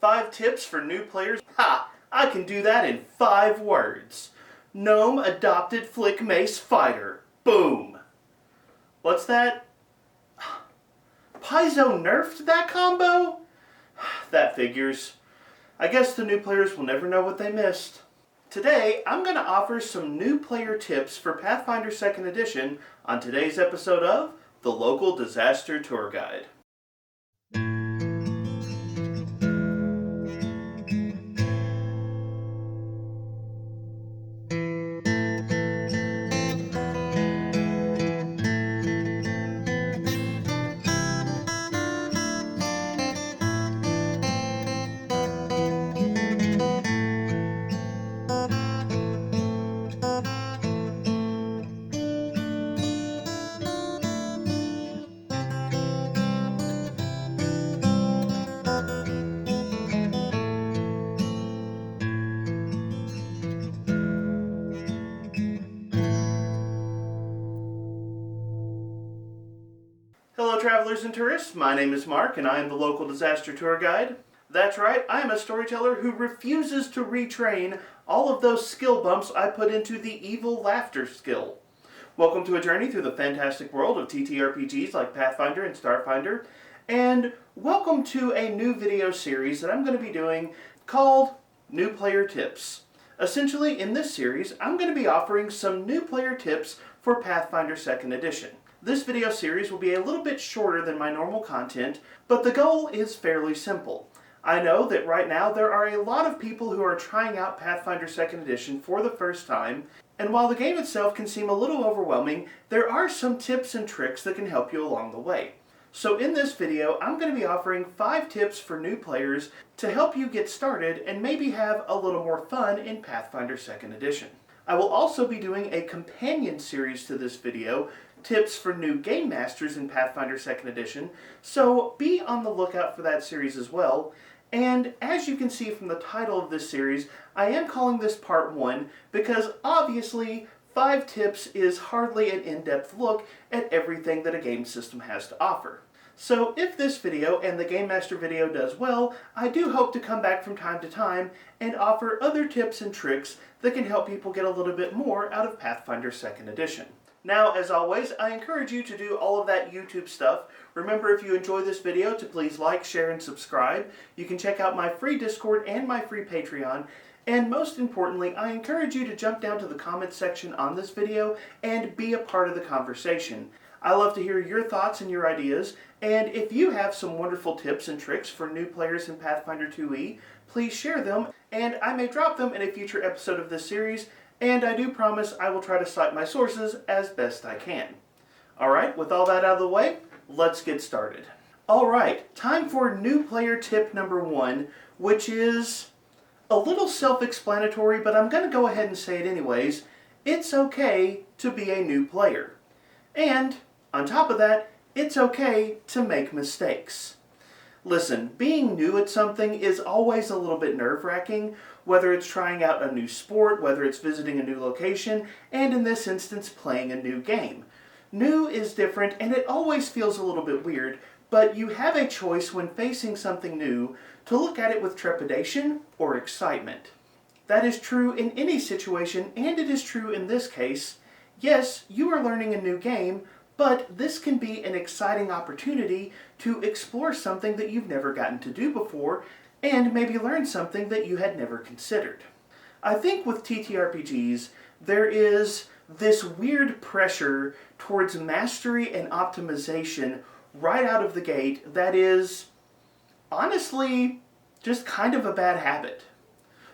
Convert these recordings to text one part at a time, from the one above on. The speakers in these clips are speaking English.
5 tips for new players. Ha! I can do that in 5 words. Gnome adopted flick mace fighter. Boom! What's that? Paizo nerfed that combo? That figures. I guess the new players will never know what they missed. Today, I'm going to offer some new player tips for Pathfinder 2nd Edition on today's episode of The Local Disaster Tour Guide. Hello travelers and tourists, my name is Mark and I am the local disaster tour guide. That's right, I am a storyteller who refuses to retrain all of those skill bumps I put into the evil laughter skill. Welcome to a journey through the fantastic world of TTRPGs like Pathfinder and Starfinder, and welcome to a new video series that I'm going to be doing called New Player Tips. Essentially, in this series, I'm going to be offering some new player tips for Pathfinder 2nd Edition. This video series will be a little bit shorter than my normal content, but the goal is fairly simple. I know that right now there are a lot of people who are trying out Pathfinder 2nd Edition for the first time, and while the game itself can seem a little overwhelming, there are some tips and tricks that can help you along the way. So in this video, I'm going to be offering 5 tips for new players to help you get started and maybe have a little more fun in Pathfinder 2nd Edition. I will also be doing a companion series to this video, tips for new game masters in Pathfinder 2nd Edition, so be on the lookout for that series as well. And as you can see from the title of this series, I am calling this part 1 because obviously 5 tips is hardly an in-depth look at everything that a game system has to offer. So if this video and the Game Master video does well, I do hope to come back from time to time and offer other tips and tricks that can help people get a little bit more out of Pathfinder 2nd Edition. Now, as always, I encourage you to do all of that YouTube stuff. Remember, if you enjoy this video, to please like, share, and subscribe. You can check out my free Discord and my free Patreon. And most importantly, I encourage you to jump down to the comments section on this video and be a part of the conversation. I love to hear your thoughts and your ideas, and if you have some wonderful tips and tricks for new players in Pathfinder 2e, please share them, and I may drop them in a future episode of this series, and I do promise I will try to cite my sources as best I can. Alright, with all that out of the way, let's get started. Alright, time for new player tip number 1, which is a little self-explanatory, but I'm going to go ahead and say it anyways. It's okay to be a new player. And, on top of that, it's okay to make mistakes. Listen, being new at something is always a little bit nerve-wracking, whether it's trying out a new sport, whether it's visiting a new location, and in this instance, playing a new game. New is different, and it always feels a little bit weird, but you have a choice when facing something new to look at it with trepidation or excitement. That is true in any situation, and it is true in this case. Yes, you are learning a new game, but this can be an exciting opportunity to explore something that you've never gotten to do before, and maybe learn something that you had never considered. I think with TTRPGs, there is this weird pressure towards mastery and optimization right out of the gate that is, honestly, just kind of a bad habit.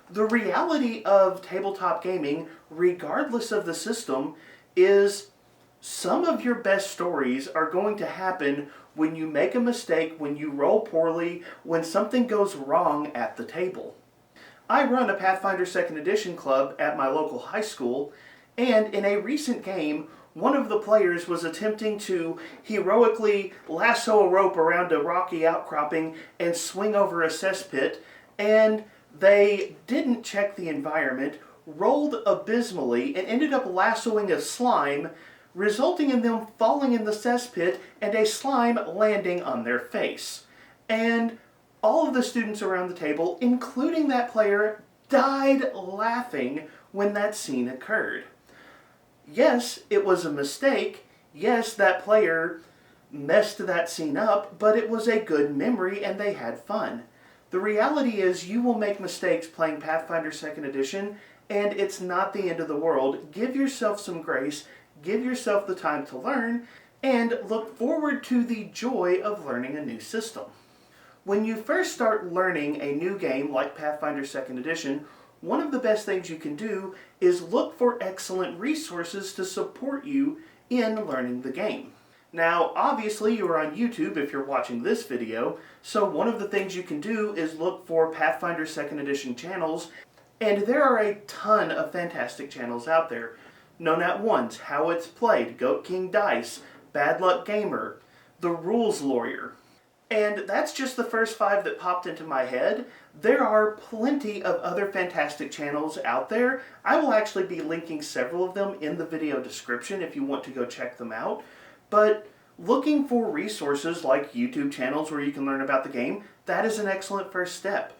The reality of tabletop gaming, regardless of the system, is some of your best stories are going to happen when you make a mistake, when you roll poorly, when something goes wrong at the table. I run a Pathfinder 2nd Edition club at my local high school, and in a recent game, one of the players was attempting to heroically lasso a rope around a rocky outcropping and swing over a cesspit, and they didn't check the environment, rolled abysmally, and ended up lassoing a slime, resulting in them falling in the cesspit and a slime landing on their face. And All of the students around the table, including that player, died laughing when that scene occurred. Yes, it was a mistake. Yes, that player messed that scene up, but it was a good memory and they had fun. The reality is you will make mistakes playing Pathfinder 2nd Edition, and it's not the end of the world. Give yourself some grace, give yourself the time to learn, and look forward to the joy of learning a new system. When you first start learning a new game like Pathfinder 2nd Edition, one of the best things you can do is look for excellent resources to support you in learning the game. Now, obviously you're on YouTube if you're watching this video, so one of the things you can do is look for Pathfinder 2nd Edition channels, and there are a ton of fantastic channels out there. Known at ones, How It's Played, Goat King Dice, Bad Luck Gamer, The Rules Lawyer. And that's just the first 5 that popped into my head. There are plenty of other fantastic channels out there. I will actually be linking several of them in the video description if you want to go check them out. But looking for resources like YouTube channels where you can learn about the game, that is an excellent first step.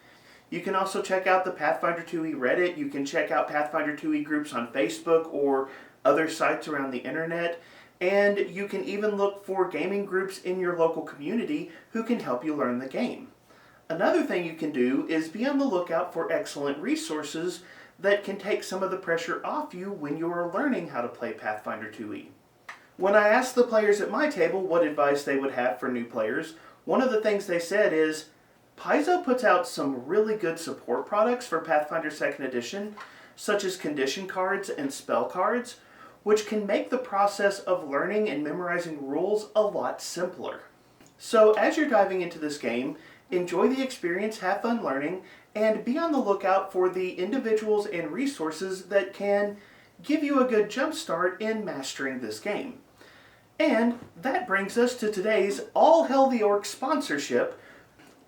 You can also check out the Pathfinder 2e Reddit. You can check out Pathfinder 2e groups on Facebook or other sites around the internet. And you can even look for gaming groups in your local community who can help you learn the game. Another thing you can do is be on the lookout for excellent resources that can take some of the pressure off you when you are learning how to play Pathfinder 2e. When I asked the players at my table what advice they would have for new players, one of the things they said is, Paizo puts out some really good support products for Pathfinder 2nd Edition, such as condition cards and spell cards, which can make the process of learning and memorizing rules a lot simpler. So as you're diving into this game, enjoy the experience, have fun learning, and be on the lookout for the individuals and resources that can give you a good jump start in mastering this game. And that brings us to today's All Hail the Orc sponsorship.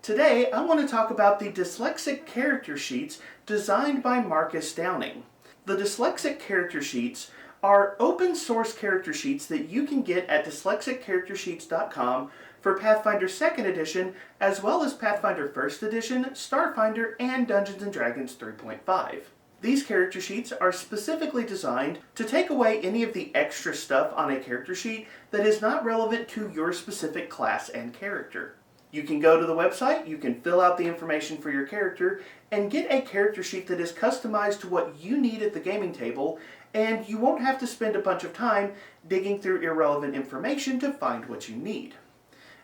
Today I want to talk about the Dyslexic Character Sheets designed by Marcus Downing. The Dyslexic Character Sheets are open source character sheets that you can get at dyslexiccharactersheets.com for Pathfinder 2nd Edition, as well as Pathfinder 1st Edition, Starfinder, and Dungeons & Dragons 3.5. These character sheets are specifically designed to take away any of the extra stuff on a character sheet that is not relevant to your specific class and character. You can go to the website, you can fill out the information for your character, and get a character sheet that is customized to what you need at the gaming table, and you won't have to spend a bunch of time digging through irrelevant information to find what you need.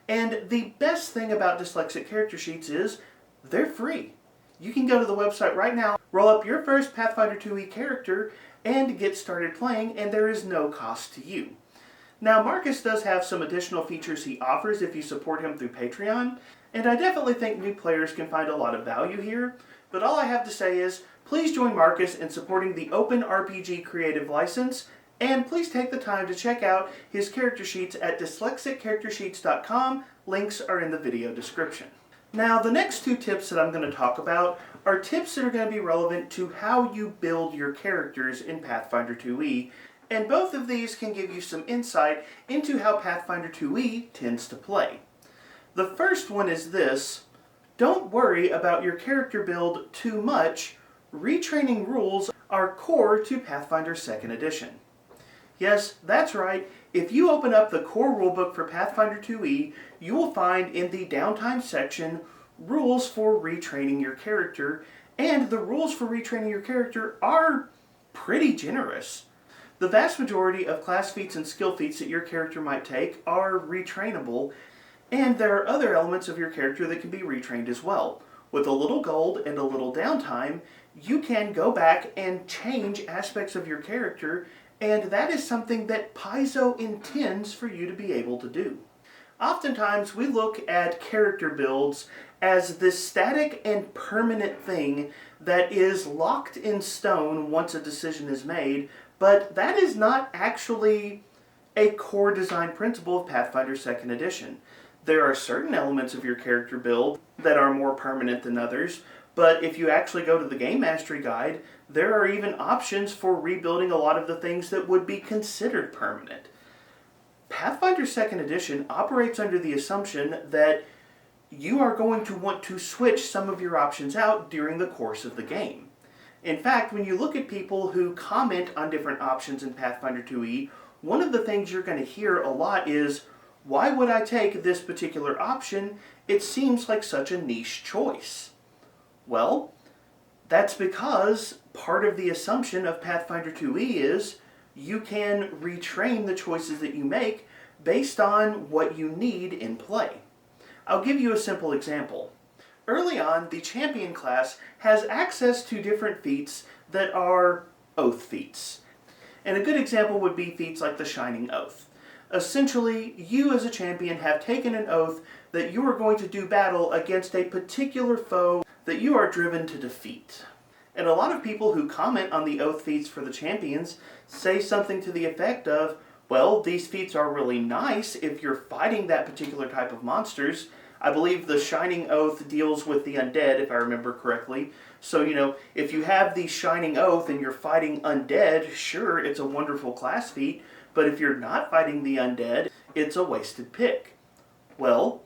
And the best thing about Dyslexic Character Sheets is they're free. You can go to the website right now, roll up your first Pathfinder 2e character, and get started playing, and there is no cost to you. Now, Marcus does have some additional features he offers if you support him through Patreon, and I definitely think new players can find a lot of value here, but all I have to say is, please join Marcus in supporting the Open RPG Creative License, and please take the time to check out his character sheets at dyslexiccharactersheets.com. Links are in the video description. Now, the next 2 tips that I'm going to talk about are tips that are going to be relevant to how you build your characters in Pathfinder 2e, and both of these can give you some insight into how Pathfinder 2e tends to play. The first one is this: don't worry about your character build too much. Retraining rules are core to Pathfinder 2nd Edition. Yes, that's right. If you open up the core rulebook for Pathfinder 2e, you will find in the downtime section rules for retraining your character, and the rules for retraining your character are pretty generous. The vast majority of class feats and skill feats that your character might take are retrainable, and there are other elements of your character that can be retrained as well. With a little gold and a little downtime, you can go back and change aspects of your character, and that is something that Paizo intends for you to be able to do. Oftentimes, we look at character builds as this static and permanent thing that is locked in stone once a decision is made, but that is not actually a core design principle of Pathfinder 2nd Edition. There are certain elements of your character build that are more permanent than others, but if you actually go to the Game Mastery Guide, there are even options for rebuilding a lot of the things that would be considered permanent. Pathfinder 2nd Edition operates under the assumption that you are going to want to switch some of your options out during the course of the game. In fact, when you look at people who comment on different options in Pathfinder 2e, one of the things you're going to hear a lot is, why would I take this particular option? It seems like such a niche choice. Well, that's because part of the assumption of Pathfinder 2e is you can retrain the choices that you make based on what you need in play. I'll give you a simple example. Early on, the champion class has access to different feats that are oath feats. And a good example would be feats like the Shining Oath. Essentially, you as a champion have taken an oath that you are going to do battle against a particular foe that you are driven to defeat. And a lot of people who comment on the oath feats for the champions say something to the effect of, well, these feats are really nice if you're fighting that particular type of monsters. I believe the Shining Oath deals with the undead, if I remember correctly. So, if you have the Shining Oath and you're fighting undead, sure, it's a wonderful class feat, but if you're not fighting the undead, it's a wasted pick. Well,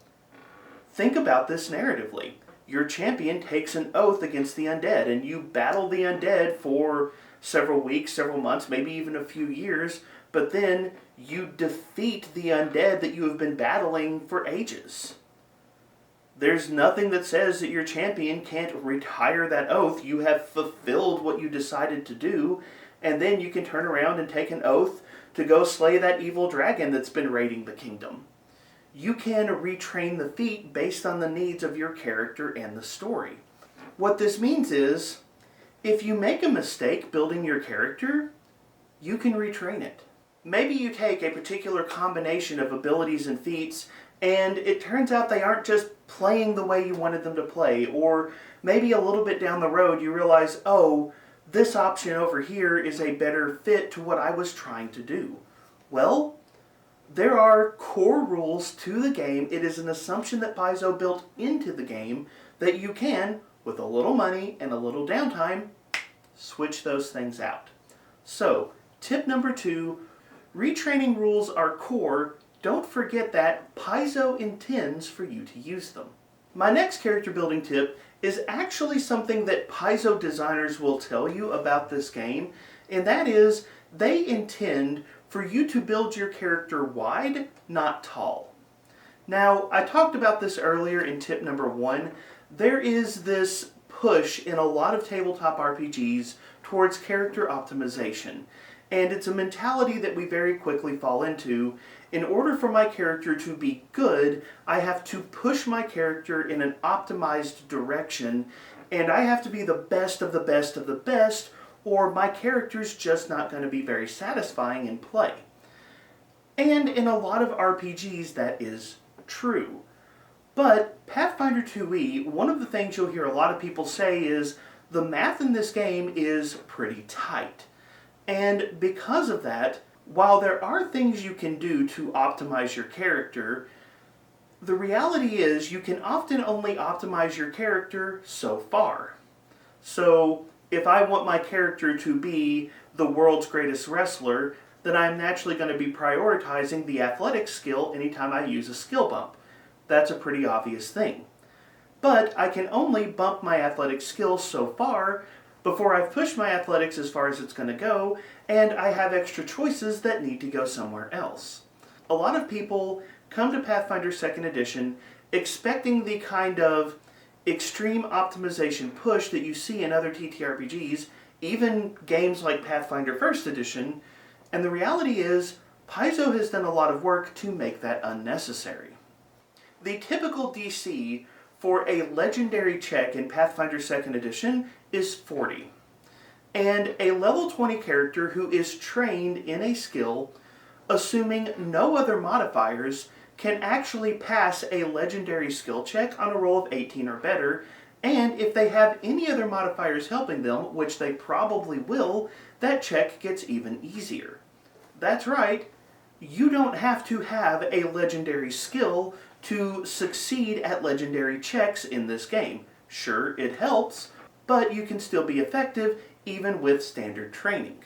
think about this narratively. Your champion takes an oath against the undead, and you battle the undead for several weeks, several months, maybe even a few years, but then you defeat the undead that you have been battling for ages. There's nothing that says that your champion can't retire that oath. You have fulfilled what you decided to do, and then you can turn around and take an oath to go slay that evil dragon that's been raiding the kingdom. You can retrain the feat based on the needs of your character and the story. What this means is, if you make a mistake building your character, you can retrain it. Maybe you take a particular combination of abilities and feats, and it turns out they aren't just playing the way you wanted them to play, or maybe a little bit down the road you realize, oh, this option over here is a better fit to what I was trying to do. Well, there are core rules to the game. It is an assumption that Paizo built into the game that you can, with a little money and a little downtime, switch those things out. So, tip number 2, retraining rules are core. Don't forget that Paizo intends for you to use them. My next character building tip is actually something that Paizo designers will tell you about this game, and that is they intend for you to build your character wide, not tall. Now, I talked about this earlier in tip number 1. There is this push in a lot of tabletop RPGs towards character optimization, and it's a mentality that we very quickly fall into. In order for my character to be good, I have to push my character in an optimized direction, and I have to be the best of the best of the best, or my character's just not going to be very satisfying in play. And in a lot of RPGs that is true. But Pathfinder 2e, one of the things you'll hear a lot of people say is the math in this game is pretty tight. And because of that, while there are things you can do to optimize your character, the reality is you can often only optimize your character so far. So, if I want my character to be the world's greatest wrestler, then I'm naturally going to be prioritizing the athletics skill anytime I use a skill bump. That's a pretty obvious thing. But I can only bump my athletics skill so far before I've pushed my athletics as far as it's going to go, and I have extra choices that need to go somewhere else. A lot of people come to Pathfinder 2nd Edition expecting the kind of extreme optimization push that you see in other TTRPGs, even games like Pathfinder 1st Edition, and the reality is, Paizo has done a lot of work to make that unnecessary. The typical DC for a legendary check in Pathfinder 2nd Edition is 40. And a level 20 character who is trained in a skill, assuming no other modifiers, can actually pass a legendary skill check on a roll of 18 or better, and if they have any other modifiers helping them, which they probably will, that check gets even easier. That's right, you don't have to have a legendary skill to succeed at legendary checks in this game. Sure, it helps, but you can still be effective even with standard training.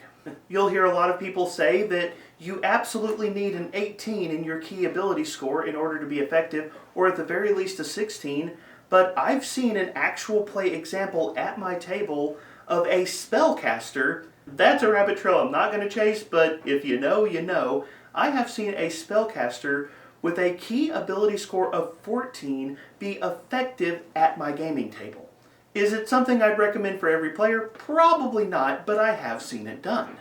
You'll hear a lot of people say that you absolutely need an 18 in your key ability score in order to be effective, or at the very least a 16, but I've seen an actual play example at my table of a spellcaster. That's a rabbit trail I'm not going to chase, but if you know, you know. I have seen a spellcaster with a key ability score of 14 be effective at my gaming table. Is it something I'd recommend for every player? Probably not, but I have seen it done.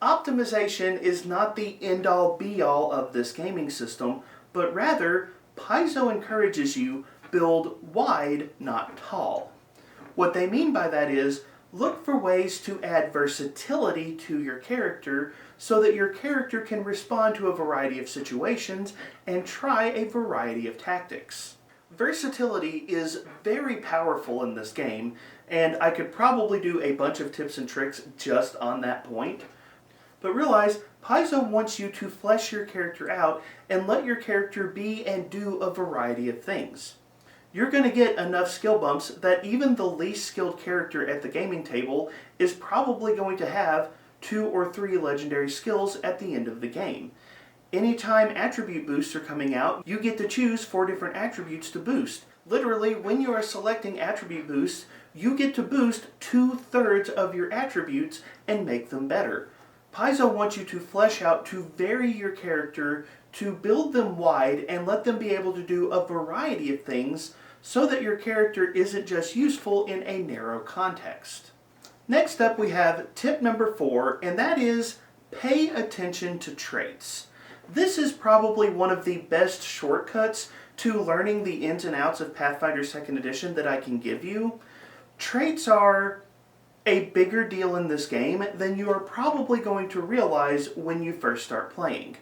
Optimization is not the end-all be-all of this gaming system, but rather, Paizo encourages you build wide, not tall. What they mean by that is, look for ways to add versatility to your character so that your character can respond to a variety of situations and try a variety of tactics. Versatility is very powerful in this game, and I could probably do a bunch of tips and tricks just on that point. But realize, Paizo wants you to flesh your character out and let your character be and do a variety of things. You're going to get enough skill bumps that even the least skilled character at the gaming table is probably going to have 2 or 3 legendary skills at the end of the game. Anytime attribute boosts are coming out, you get to choose 4 different attributes to boost. Literally, when you are selecting attribute boosts, you get to boost 2/3 of your attributes and make them better. Paizo wants you to flesh out, to vary your character, to build them wide and let them be able to do a variety of things so that your character isn't just useful in a narrow context. Next up we have tip number 4, and that is pay attention to traits. This is probably one of the best shortcuts to learning the ins and outs of Pathfinder 2nd Edition that I can give you. Traits are a bigger deal in this game than you are probably going to realize when you first start playing.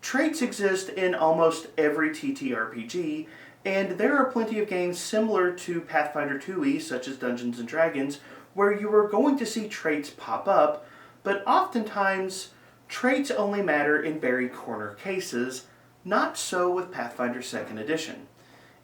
Traits exist in almost every TTRPG, and there are plenty of games similar to Pathfinder 2e, such as Dungeons & Dragons, where you are going to see traits pop up, but oftentimes traits only matter in very corner cases. Not so with Pathfinder 2nd Edition.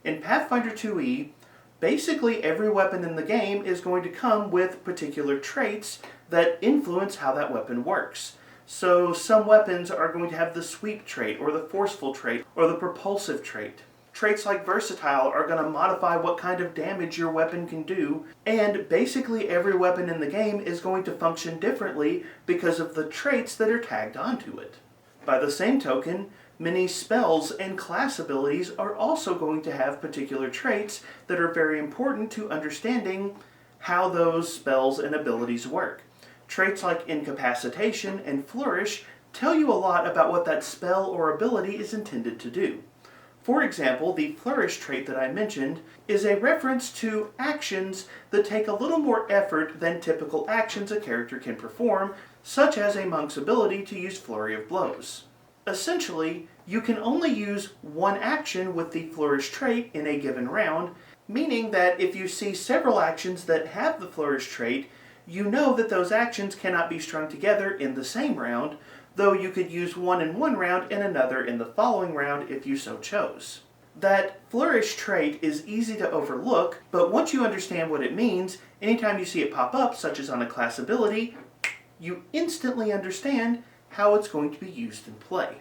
In Pathfinder 2e, basically every weapon in the game is going to come with particular traits that influence how that weapon works. So some weapons are going to have the sweep trait, or the forceful trait, or the propulsive trait. Traits like versatile are going to modify what kind of damage your weapon can do, and basically every weapon in the game is going to function differently because of the traits that are tagged onto it. By the same token, many spells and class abilities are also going to have particular traits that are very important to understanding how those spells and abilities work. Traits like incapacitation and flourish tell you a lot about what that spell or ability is intended to do. For example, the flourish trait that I mentioned is a reference to actions that take a little more effort than typical actions a character can perform, such as a monk's ability to use flurry of blows. Essentially, you can only use one action with the flourish trait in a given round, meaning that if you see several actions that have the flourish trait, you know that those actions cannot be strung together in the same round, though you could use one in one round and another in the following round if you so chose. That flourish trait is easy to overlook, but once you understand what it means, anytime you see it pop up, such as on a class ability, you instantly understand how it's going to be used in play.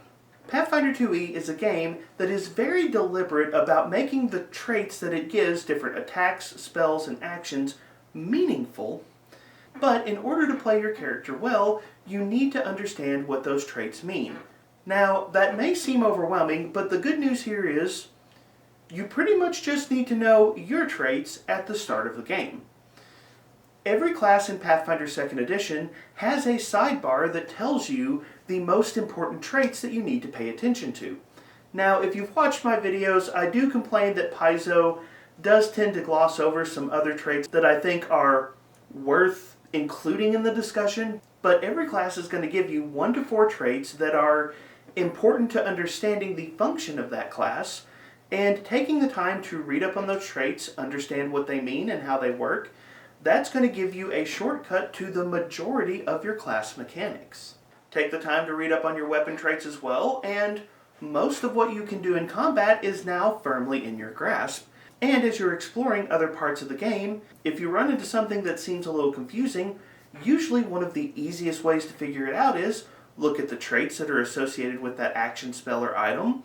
Pathfinder 2e is a game that is very deliberate about making the traits that it gives different attacks, spells, and actions meaningful, but in order to play your character well, you need to understand what those traits mean. Now, that may seem overwhelming, but the good news here is you pretty much just need to know your traits at the start of the game. Every class in Pathfinder 2nd Edition has a sidebar that tells you the most important traits that you need to pay attention to. Now, if you've watched my videos, I do complain that Paizo does tend to gloss over some other traits that I think are worth including in the discussion, but every class is going to give you 1 to 4 traits that are important to understanding the function of that class, and taking the time to read up on those traits, understand what they mean and how they work, that's going to give you a shortcut to the majority of your class mechanics. Take the time to read up on your weapon traits as well, and most of what you can do in combat is now firmly in your grasp. And as you're exploring other parts of the game, if you run into something that seems a little confusing, Usually one of the easiest ways to figure it out is look at the traits that are associated with that action spell or item,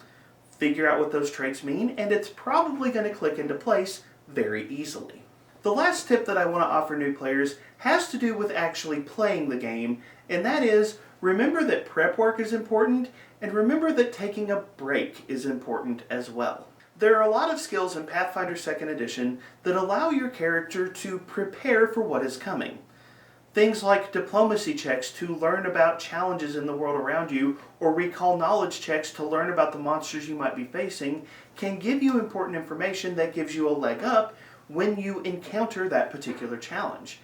figure out what those traits mean, and it's probably going to click into place very easily. The last tip that I want to offer new players has to do with actually playing the game, and that is remember that prep work is important, and remember that taking a break is important as well. There are a lot of skills in Pathfinder 2nd Edition that allow your character to prepare for what is coming. Things like diplomacy checks to learn about challenges in the world around you, or recall knowledge checks to learn about the monsters you might be facing, can give you important information that gives you a leg up when you encounter that particular challenge.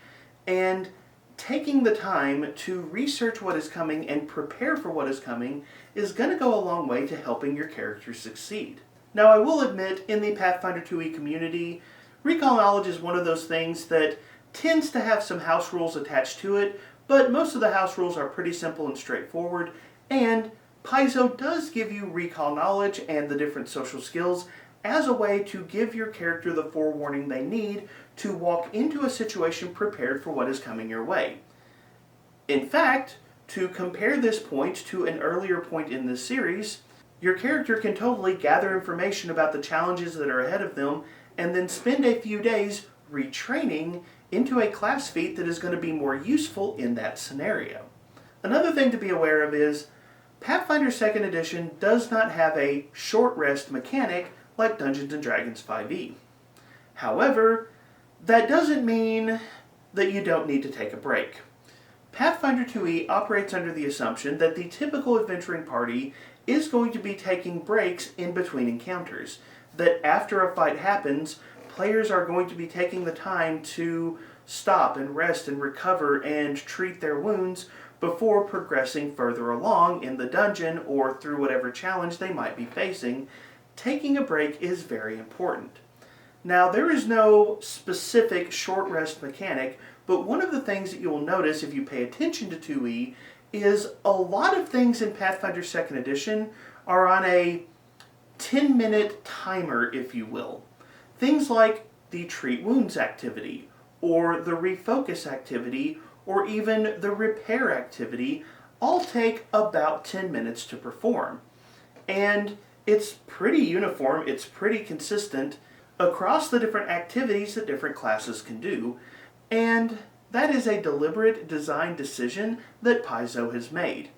And taking the time to research what is coming and prepare for what is coming is going to go a long way to helping your character succeed. Now, I will admit, in the Pathfinder 2e community, recall knowledge is one of those things that tends to have some house rules attached to it, but most of the house rules are pretty simple and straightforward, and Paizo does give you recall knowledge and the different social skills as a way to give your character the forewarning they need to walk into a situation prepared for what is coming your way. In fact, to compare this point to an earlier point in this series, your character can totally gather information about the challenges that are ahead of them and then spend a few days retraining into a class feat that is going to be more useful in that scenario. Another thing to be aware of is Pathfinder 2nd Edition does not have a short rest mechanic like Dungeons & Dragons 5e. However, that doesn't mean that you don't need to take a break. Pathfinder 2e operates under the assumption that the typical adventuring party is going to be taking breaks in between encounters, that after a fight happens, players are going to be taking the time to stop and rest and recover and treat their wounds before progressing further along in the dungeon or through whatever challenge they might be facing. Taking a break is very important. Now, there is no specific short rest mechanic, but one of the things that you will notice if you pay attention to 2e is a lot of things in Pathfinder 2nd Edition are on a 10-minute timer, if you will. Things like the treat wounds activity, or the refocus activity, or even the repair activity all take about 10 minutes to perform. And it's pretty uniform, it's pretty consistent across the different activities that different classes can do, and that is a deliberate design decision that Paizo has made.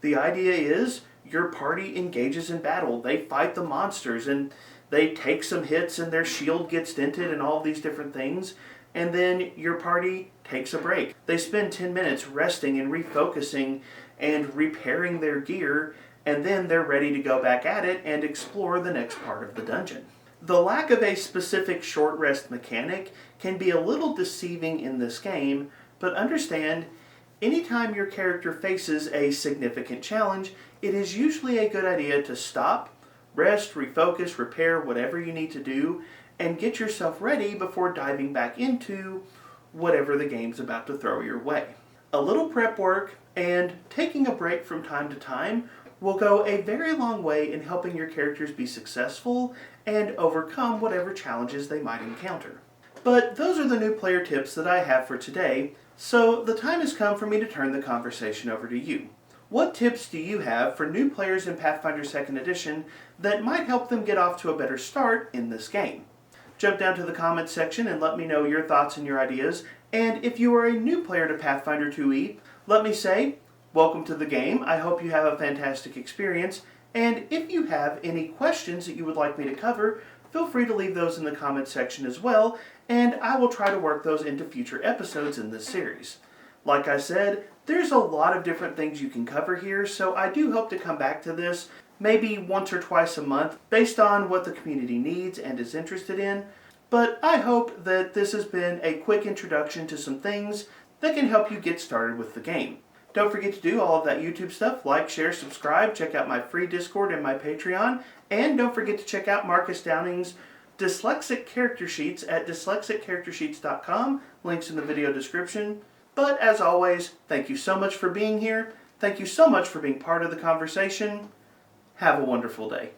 The idea is your party engages in battle, they fight the monsters, and they take some hits and their shield gets dented and all these different things, and then your party takes a break. They spend 10 minutes resting and refocusing and repairing their gear, and then they're ready to go back at it and explore the next part of the dungeon. The lack of a specific short rest mechanic can be a little deceiving in this game, but understand, anytime your character faces a significant challenge, it is usually a good idea to stop, rest, refocus, repair, whatever you need to do, and get yourself ready before diving back into whatever the game's about to throw your way. A little prep work and taking a break from time to time will go a very long way in helping your characters be successful and overcome whatever challenges they might encounter. But those are the new player tips that I have for today, so the time has come for me to turn the conversation over to you. What tips do you have for new players in Pathfinder 2nd Edition that might help them get off to a better start in this game? Jump down to the comments section and let me know your thoughts and your ideas, and if you are a new player to Pathfinder 2e, let me say, welcome to the game. I hope you have a fantastic experience, and if you have any questions that you would like me to cover, feel free to leave those in the comments section as well, and I will try to work those into future episodes in this series. Like I said, there's a lot of different things you can cover here, so I do hope to come back to this maybe once or twice a month based on what the community needs and is interested in, but I hope that this has been a quick introduction to some things that can help you get started with the game. Don't forget to do all of that YouTube stuff, like, share, subscribe, check out my free Discord and my Patreon, and don't forget to check out Marcus Downing's Dyslexic Character Sheets at dyslexiccharactersheets.com, links in the video description. But as always, thank you so much for being here, thank you so much for being part of the conversation. Have a wonderful day.